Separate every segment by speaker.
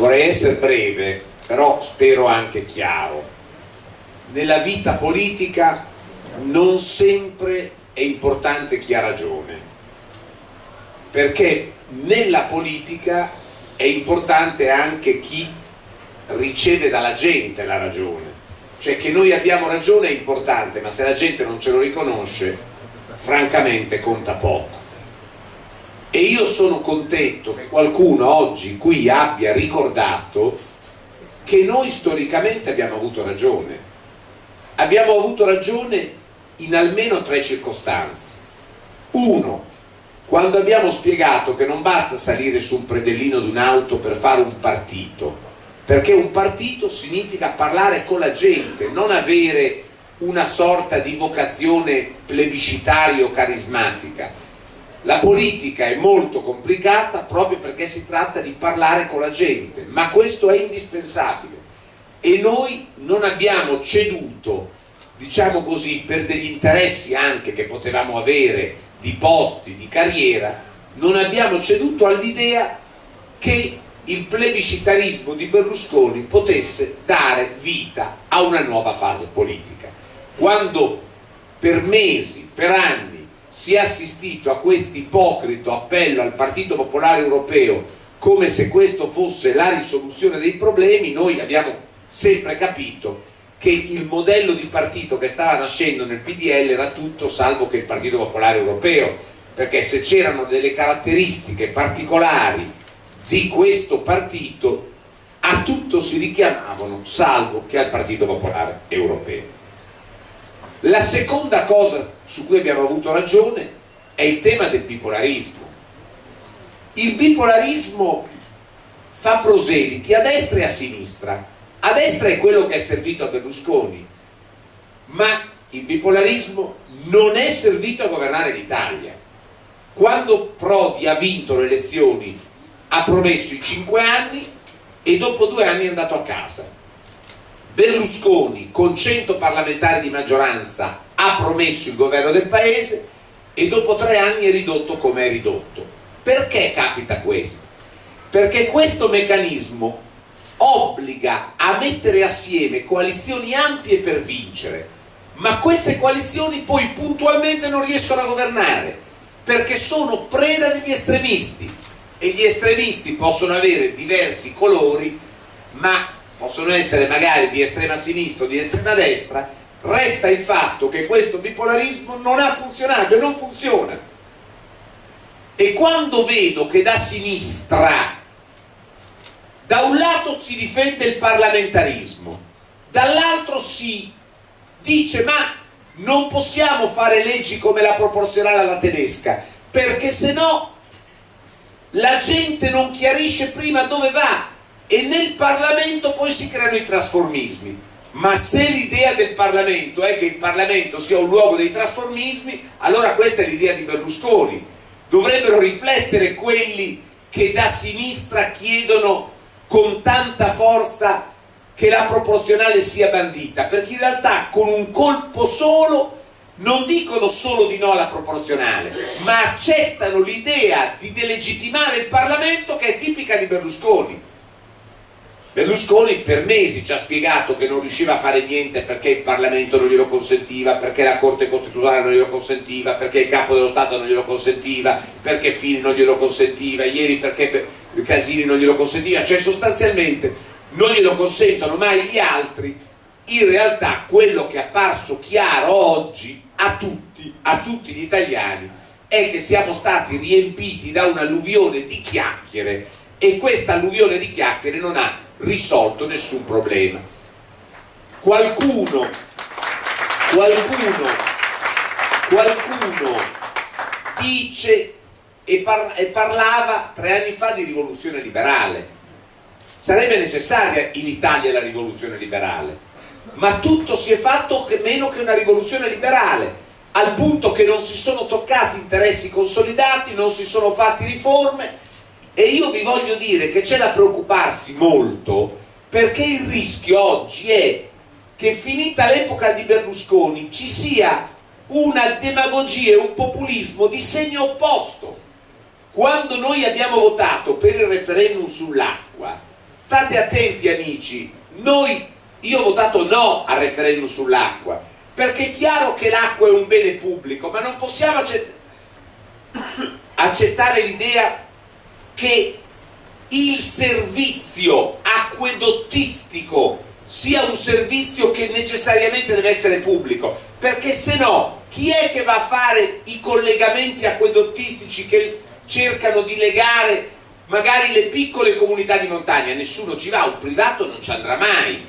Speaker 1: Vorrei essere breve, però spero anche chiaro. Nella vita politica non sempre è importante chi ha ragione, perché nella politica è importante anche chi riceve dalla gente la ragione. Cioè, che noi abbiamo ragione è importante, ma se la gente non ce lo riconosce, francamente conta poco. E io sono contento che qualcuno oggi qui abbia ricordato che noi storicamente abbiamo avuto ragione. Abbiamo avuto ragione in almeno 3 circostanze. Uno, quando abbiamo spiegato che non basta salire su un predellino di un'auto per fare un partito, perché un partito significa parlare con la gente, non avere una sorta di vocazione plebiscitaria o carismatica. La politica è molto complicata proprio perché si tratta di parlare con la gente, ma questo è indispensabile e noi non abbiamo ceduto, diciamo così, per degli interessi anche che potevamo avere di posti, di carriera, non abbiamo ceduto all'idea che il plebiscitarismo di Berlusconi potesse dare vita a una nuova fase politica. Quando per mesi, per anni si è assistito a questo ipocrito appello al Partito Popolare Europeo come se questo fosse la risoluzione dei problemi, noi abbiamo sempre capito che il modello di partito che stava nascendo nel PDL era tutto salvo che il Partito Popolare Europeo, perché se c'erano delle caratteristiche particolari di questo partito a tutto si richiamavano salvo che al Partito Popolare Europeo. La seconda cosa su cui abbiamo avuto ragione è il tema del bipolarismo. Il bipolarismo fa proseliti a destra e a sinistra. A destra è quello che è servito a Berlusconi, ma il bipolarismo non è servito a governare l'Italia. Quando Prodi ha vinto le elezioni ha promesso i 5 anni e dopo 2 anni è andato a casa. Berlusconi con 100 parlamentari di maggioranza ha promesso il governo del paese e dopo 3 anni è ridotto come è ridotto. Perché capita questo? Perché questo meccanismo obbliga a mettere assieme coalizioni ampie per vincere, ma queste coalizioni poi puntualmente non riescono a governare perché sono preda degli estremisti e gli estremisti possono avere diversi colori, ma possono essere magari di estrema sinistra o di estrema destra. Resta il fatto che questo bipolarismo non ha funzionato e non funziona. E quando vedo che da sinistra da un lato si difende il parlamentarismo, dall'altro si dice ma non possiamo fare leggi come la proporzionale alla tedesca perché se no la gente non chiarisce prima dove va e nel Parlamento poi si creano i trasformismi. Ma se l'idea del Parlamento è che il Parlamento sia un luogo dei trasformismi, allora questa è l'idea di Berlusconi. Dovrebbero riflettere quelli che da sinistra chiedono con tanta forza che la proporzionale sia bandita, perché in realtà con un colpo solo non dicono solo di no alla proporzionale, ma accettano l'idea di delegittimare il Parlamento che è tipica di Berlusconi. Berlusconi per mesi ci ha spiegato che non riusciva a fare niente perché il Parlamento non glielo consentiva, perché la Corte Costituzionale non glielo consentiva, perché il Capo dello Stato non glielo consentiva, perché Fini non glielo consentiva, ieri perché Casini non glielo consentiva, cioè sostanzialmente non glielo consentono mai gli altri. In realtà quello che è apparso chiaro oggi a tutti gli italiani è che siamo stati riempiti da un'alluvione di chiacchiere e questa alluvione di chiacchiere non ha risolto nessun problema. Qualcuno dice e parlava 3 anni fa di rivoluzione liberale. Sarebbe necessaria in Italia la rivoluzione liberale, ma tutto si è fatto meno che una rivoluzione liberale, al punto che non si sono toccati interessi consolidati, non si sono fatti riforme. E io vi voglio dire che c'è da preoccuparsi molto, perché il rischio oggi è che finita l'epoca di Berlusconi ci sia una demagogia e un populismo di segno opposto. Quando noi abbiamo votato per il referendum sull'acqua state attenti amici, io ho votato no al referendum sull'acqua, perché è chiaro che l'acqua è un bene pubblico, ma non possiamo accettare l'idea che il servizio acquedottistico sia un servizio che necessariamente deve essere pubblico, perché se no chi è che va a fare i collegamenti acquedottistici che cercano di legare magari le piccole comunità di montagna? Nessuno ci va, un privato non ci andrà mai,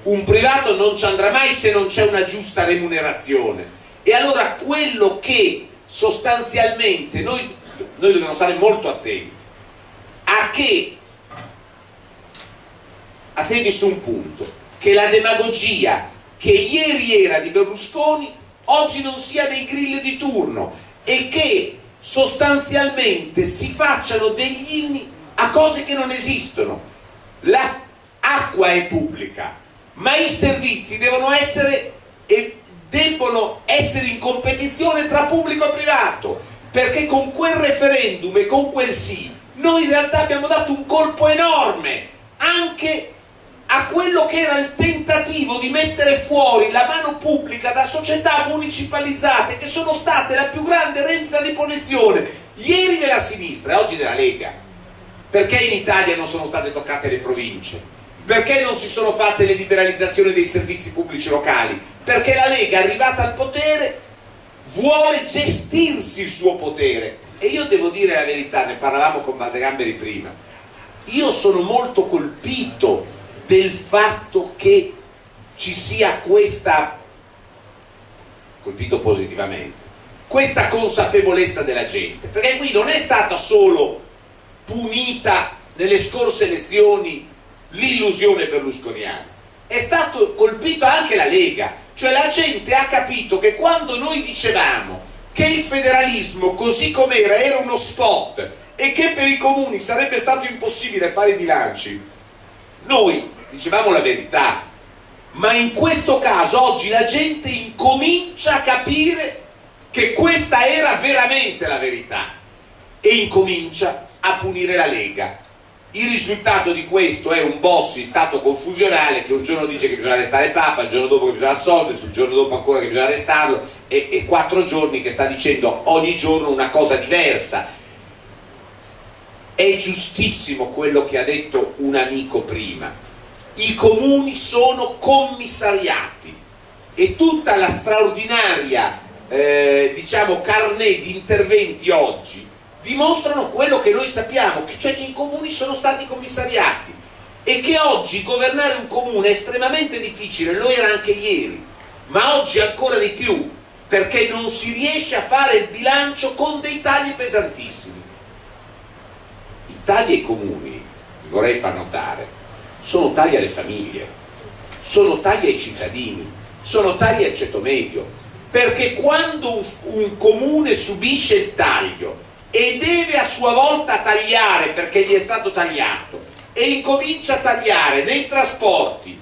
Speaker 1: un privato non ci andrà mai se non c'è una giusta remunerazione. E allora quello che sostanzialmente noi dobbiamo stare molto attenti attenti su un punto, che la demagogia che ieri era di Berlusconi oggi non sia dei grill di turno, e che sostanzialmente si facciano degli inni a cose che non esistono. L'acqua è pubblica, ma i servizi debbono essere in competizione tra pubblico e privato, perché con quel referendum e con quel sì noi in realtà abbiamo dato un colpo enorme anche a quello che era il tentativo di mettere fuori la mano pubblica da società municipalizzate, che sono state la più grande rendita di posizione ieri della sinistra e oggi della Lega. Perché in Italia non sono state toccate le province? Perché non si sono fatte le liberalizzazioni dei servizi pubblici locali? Perché la Lega, arrivata al potere, vuole gestirsi il suo potere. E io devo dire la verità, ne parlavamo con Valdegamberi prima, io sono molto colpito del fatto che ci sia colpito positivamente, questa consapevolezza della gente, perché qui non è stata solo punita nelle scorse elezioni l'illusione berlusconiana, è stato colpito anche la Lega, cioè la gente ha capito che quando noi dicevamo che il federalismo così com'era era uno spot e che per i comuni sarebbe stato impossibile fare i bilanci, noi dicevamo la verità, ma in questo caso oggi la gente incomincia a capire che questa era veramente la verità e incomincia a punire la Lega. Il risultato di questo è un Bossi stato confusionale che un giorno dice che bisogna arrestare Papa, il giorno dopo che bisogna assolverlo, il giorno dopo ancora che bisogna arrestarlo, e 4 giorni che sta dicendo ogni giorno una cosa diversa. È giustissimo quello che ha detto un amico prima: i comuni sono commissariati e tutta la straordinaria carnet di interventi oggi dimostrano quello che noi sappiamo, cioè che i comuni sono stati commissariati e che oggi governare un comune è estremamente difficile, lo era anche ieri, ma oggi ancora di più, perché non si riesce a fare il bilancio con dei tagli pesantissimi. I tagli ai comuni, vi vorrei far notare, sono tagli alle famiglie, sono tagli ai cittadini, sono tagli al ceto medio, perché quando un comune subisce il taglio e deve a sua volta tagliare perché gli è stato tagliato e incomincia a tagliare nei trasporti,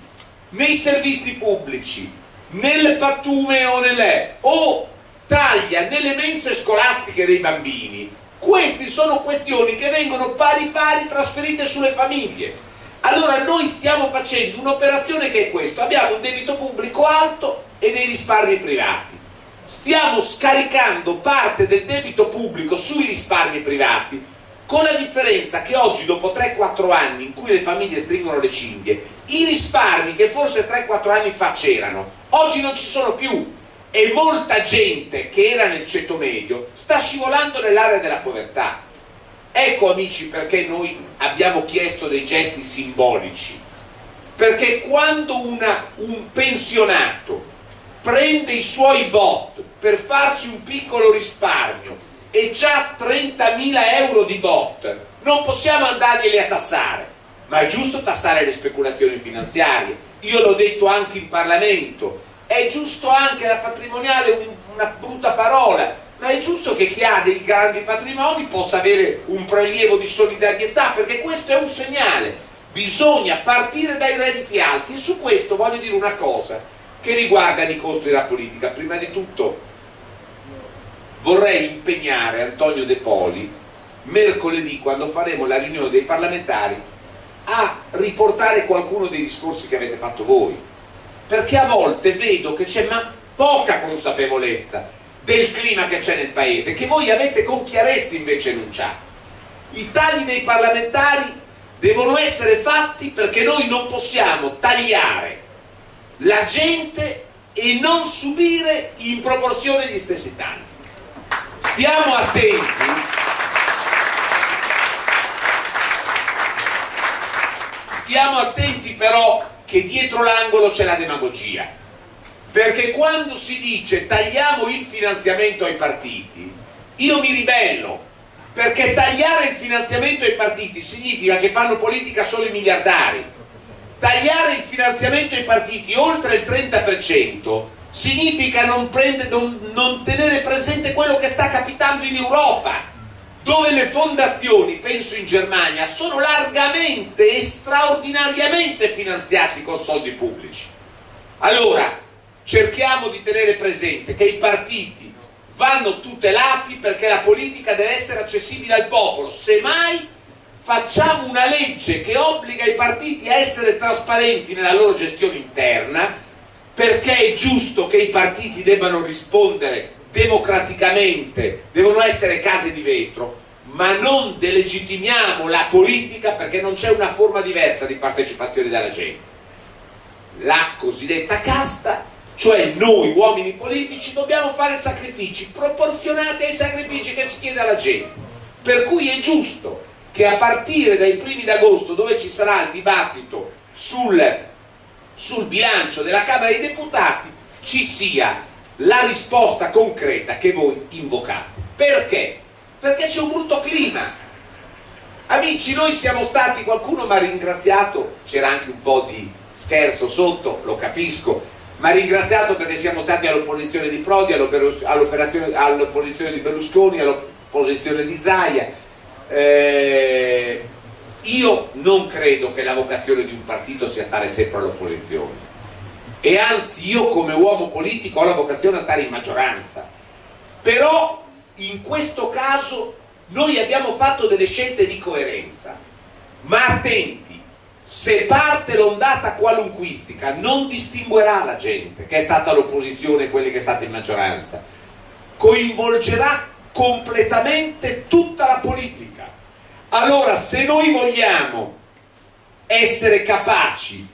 Speaker 1: nei servizi pubblici, nel pattume o taglia nelle mense scolastiche dei bambini, queste sono questioni che vengono pari pari trasferite sulle famiglie. Allora noi stiamo facendo un'operazione che è questa: abbiamo un debito pubblico alto e dei risparmi privati, stiamo scaricando parte del debito pubblico sui risparmi privati, con la differenza che oggi, dopo 3-4 anni in cui le famiglie stringono le cinghie, i risparmi che forse 3-4 anni fa c'erano oggi non ci sono più, e molta gente che era nel ceto medio sta scivolando nell'area della povertà. Ecco amici perché noi abbiamo chiesto dei gesti simbolici, perché quando un pensionato prende i suoi bot per farsi un piccolo risparmio e già 30.000 euro di bot, non possiamo andarglieli a tassare, ma è giusto tassare le speculazioni finanziarie. Io l'ho detto anche in Parlamento, è giusto anche la patrimoniale, una brutta parola, ma è giusto che chi ha dei grandi patrimoni possa avere un prelievo di solidarietà, perché questo è un segnale. Bisogna partire dai redditi alti, e su questo voglio dire una cosa che riguarda i costi della politica. Prima di tutto vorrei impegnare Antonio De Poli mercoledì, quando faremo la riunione dei parlamentari, a riportare qualcuno dei discorsi che avete fatto voi, perché a volte vedo che c'è poca consapevolezza del clima che c'è nel paese, che voi avete con chiarezza invece enunciato. I tagli dei parlamentari devono essere fatti perché noi non possiamo tagliare la gente e non subire in proporzione gli stessi tagli. Stiamo attenti. Stiamo attenti però che dietro l'angolo c'è la demagogia, perché quando si dice tagliamo il finanziamento ai partiti, io mi ribello, perché tagliare il finanziamento ai partiti significa che fanno politica solo i miliardari. Tagliare il finanziamento ai partiti oltre il 30% significa non tenere presente quello che sta capitando in Europa, dove le fondazioni, penso in Germania, sono largamente e straordinariamente finanziati con soldi pubblici. Allora, cerchiamo di tenere presente che i partiti vanno tutelati perché la politica deve essere accessibile al popolo. Semmai facciamo una legge che obbliga i partiti a essere trasparenti nella loro gestione interna, perché è giusto che i partiti debbano rispondere democraticamente, devono essere case di vetro, ma non delegittimiamo la politica perché non c'è una forma diversa di partecipazione della gente. La cosiddetta casta, cioè noi uomini politici dobbiamo fare sacrifici proporzionati ai sacrifici che si chiede alla gente, per cui è giusto che a partire dai primi d'agosto, dove ci sarà il dibattito sul bilancio della Camera dei Deputati, ci sia la risposta concreta che voi invocate. Perché? Perché c'è un brutto clima. Amici, noi siamo stati, qualcuno mi ha ringraziato, c'era anche un po' di scherzo sotto, lo capisco, mi ha ringraziato perché siamo stati all'opposizione di Prodi, all'opposizione di Berlusconi, all'opposizione di Zaia. Io non credo che la vocazione di un partito sia stare sempre all'opposizione, e anzi io come uomo politico ho la vocazione a stare in maggioranza, però in questo caso noi abbiamo fatto delle scelte di coerenza, ma attenti, se parte l'ondata qualunquistica non distinguerà la gente che è stata all'opposizione e quelli che è stata in maggioranza, coinvolgerà completamente tutta la politica. Allora, se noi vogliamo essere capaci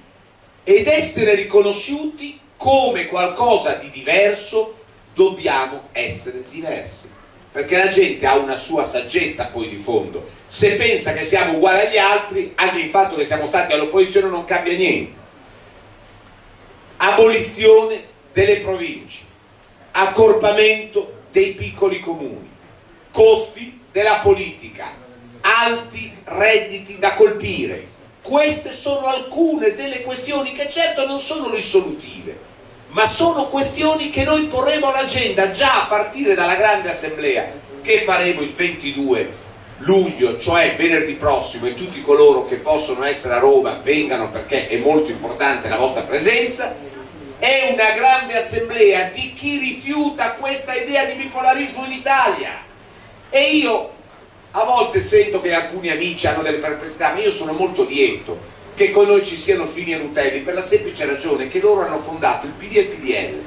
Speaker 1: ed essere riconosciuti come qualcosa di diverso, dobbiamo essere diversi, perché la gente ha una sua saggezza poi di fondo. Se pensa che siamo uguali agli altri, anche il fatto che siamo stati all'opposizione non cambia niente. Abolizione delle province, accorpamento dei piccoli comuni, costi della politica, alti redditi da colpire. Queste sono alcune delle questioni che certo non sono risolutive, ma sono questioni che noi porremo all'agenda già a partire dalla grande assemblea che faremo il 22 luglio, cioè venerdì prossimo, e tutti coloro che possono essere a Roma vengano, perché è molto importante la vostra presenza. È una grande assemblea di chi rifiuta questa idea di bipolarismo in Italia, e io a volte sento che alcuni amici hanno delle perplessità, ma io sono molto lieto che con noi ci siano Fini e Rutelli, per la semplice ragione che loro hanno fondato il PD e il PDL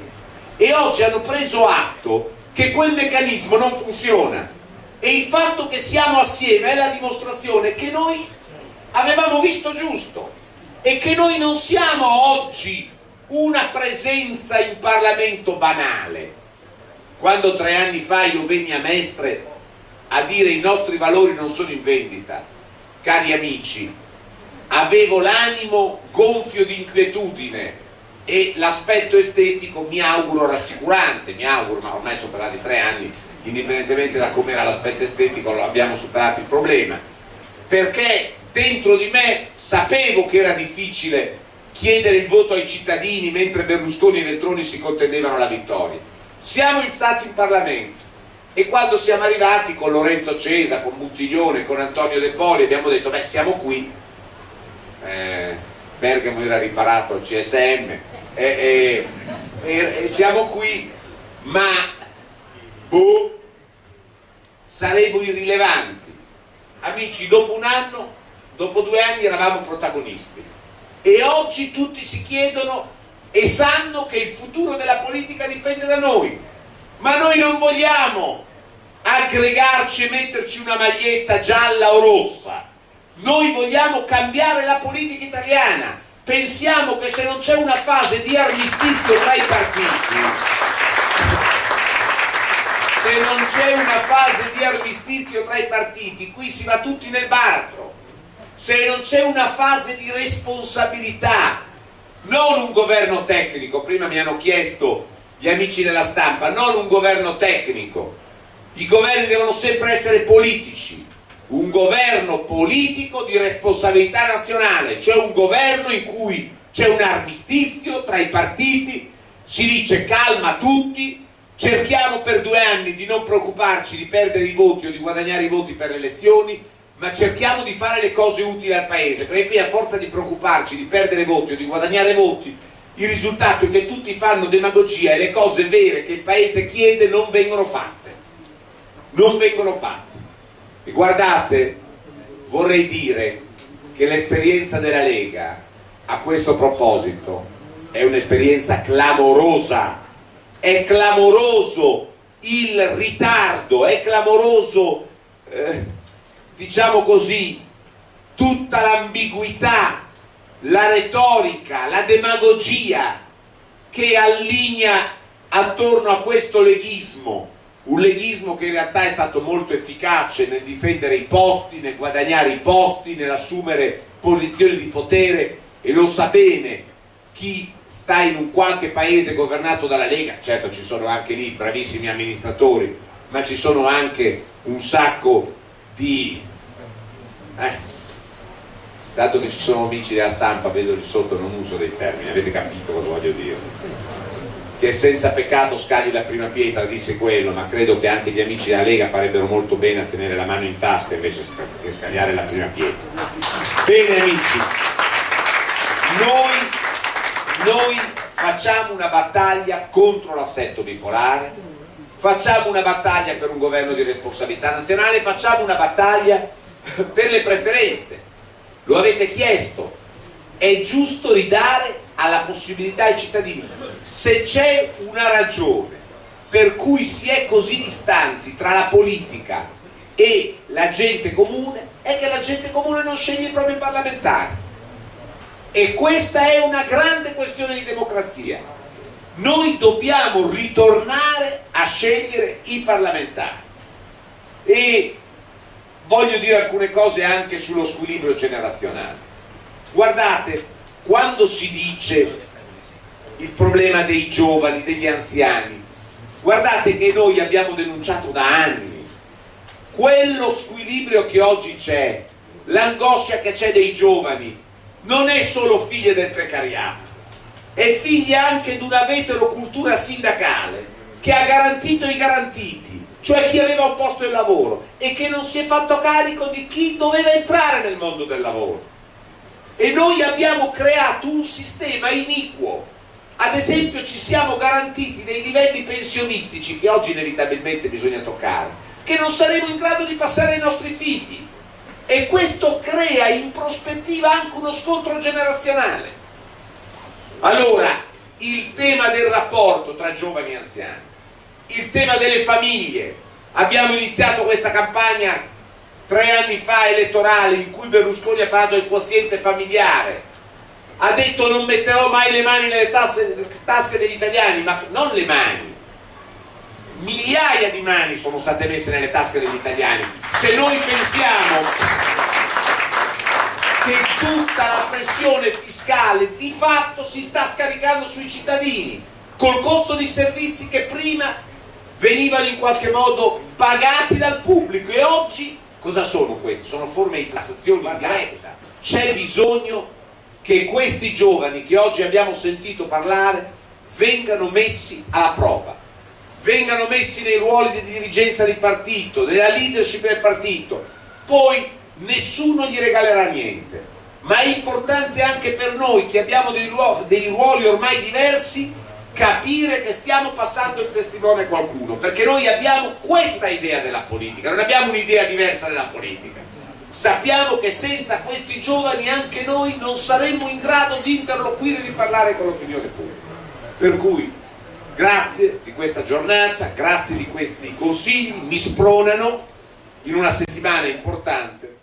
Speaker 1: e oggi hanno preso atto che quel meccanismo non funziona, e il fatto che siamo assieme è la dimostrazione che noi avevamo visto giusto e che noi non siamo oggi una presenza in Parlamento banale. Quando 3 anni fa io venni a Mestre a dire i nostri valori non sono in vendita, cari amici, avevo l'animo gonfio di inquietudine e l'aspetto estetico mi auguro rassicurante, ma ormai sono passati 3 anni, indipendentemente da com'era l'aspetto estetico lo abbiamo superato il problema, perché dentro di me sapevo che era difficile chiedere il voto ai cittadini mentre Berlusconi e Veltroni si contendevano la vittoria. Siamo stati in Parlamento e quando siamo arrivati con Lorenzo Cesa, con Buttiglione, con Antonio De Poli, abbiamo detto beh, siamo qui, Bergamo era riparato al CSM, siamo qui, ma saremo irrilevanti. Amici, dopo un anno dopo 2 anni eravamo protagonisti, e oggi tutti si chiedono e sanno che il futuro della politica dipende da noi, ma noi non vogliamo aggregarci e metterci una maglietta gialla o rossa, noi vogliamo cambiare la politica italiana. Pensiamo che se non c'è una fase di armistizio tra i partiti, se non c'è una fase di armistizio tra i partiti, qui si va tutti nel baratro. Se non c'è una fase di responsabilità, non un governo tecnico, prima mi hanno chiesto gli amici della stampa, non un governo tecnico, i governi devono sempre essere politici, un governo politico di responsabilità nazionale, cioè un governo in cui c'è un armistizio tra i partiti, si dice calma tutti, cerchiamo per 2 anni di non preoccuparci di perdere i voti o di guadagnare i voti per le elezioni, ma cerchiamo di fare le cose utili al paese, perché qui a forza di preoccuparci di perdere voti o di guadagnare voti, il risultato è che tutti fanno demagogia e le cose vere che il paese chiede non vengono fatte. Non vengono fatte. E guardate, vorrei dire che l'esperienza della Lega a questo proposito è un'esperienza clamorosa. È clamoroso il ritardo, è clamoroso, diciamo così, tutta l'ambiguità, la retorica, la demagogia che allinea attorno a questo leghismo, un leghismo che in realtà è stato molto efficace nel difendere i posti, nel guadagnare i posti, nell'assumere posizioni di potere, e lo sa bene chi sta in un qualche paese governato dalla Lega. Certo, ci sono anche lì bravissimi amministratori, ma ci sono anche un sacco di dato che ci sono amici della stampa, vedo lì sotto, non uso dei termini, avete capito cosa voglio dire, che senza peccato scagli la prima pietra, disse quello, ma credo che anche gli amici della Lega farebbero molto bene a tenere la mano in tasca invece che scagliare la prima pietra. Bene amici, noi facciamo una battaglia contro l'assetto bipolare, facciamo una battaglia per un governo di responsabilità nazionale, facciamo una battaglia per le preferenze. Lo avete chiesto, è giusto ridare alla possibilità ai cittadini. Se c'è una ragione per cui si è così distanti tra la politica e la gente comune, è che la gente comune non sceglie i propri parlamentari, e questa è una grande questione di democrazia. Noi dobbiamo ritornare a scegliere i parlamentari. E voglio dire alcune cose anche sullo squilibrio generazionale. Guardate, quando si dice il problema dei giovani, degli anziani, guardate che noi abbiamo denunciato da anni quello squilibrio che oggi c'è, l'angoscia che c'è dei giovani, non è solo figlia del precariato, è figlia anche di una veterocultura sindacale che ha garantito i garantiti, cioè chi aveva un posto di lavoro, e che non si è fatto carico di chi doveva entrare nel mondo del lavoro. E noi abbiamo creato un sistema iniquo. Ad esempio, ci siamo garantiti dei livelli pensionistici che oggi inevitabilmente bisogna toccare, che non saremo in grado di passare ai nostri figli, e questo crea in prospettiva anche uno scontro generazionale. Allora, il tema del rapporto tra giovani e anziani, il tema delle famiglie. Abbiamo iniziato questa campagna 3 anni fa elettorale, in cui Berlusconi ha parlato del quoziente familiare, ha detto non metterò mai le mani nelle tasche degli italiani, ma non le mani, migliaia di mani sono state messe nelle tasche degli italiani. Se noi pensiamo che tutta la pressione fiscale di fatto si sta scaricando sui cittadini, col costo di servizi che prima venivano in qualche modo pagati dal pubblico, e oggi cosa sono queste? Sono forme di tassazione indiretta. C'è bisogno che questi giovani che oggi abbiamo sentito parlare vengano messi alla prova, vengano messi nei ruoli di dirigenza di partito, della leadership del partito. Poi nessuno gli regalerà niente, ma è importante anche per noi che abbiamo dei ruoli ormai diversi capire che stiamo passando il testimone a qualcuno, perché noi abbiamo questa idea della politica, non abbiamo un'idea diversa della politica. Sappiamo che senza questi giovani anche noi non saremmo in grado di interloquire e di parlare con l'opinione pubblica. Per cui grazie di questa giornata, grazie di questi consigli, mi spronano in una settimana importante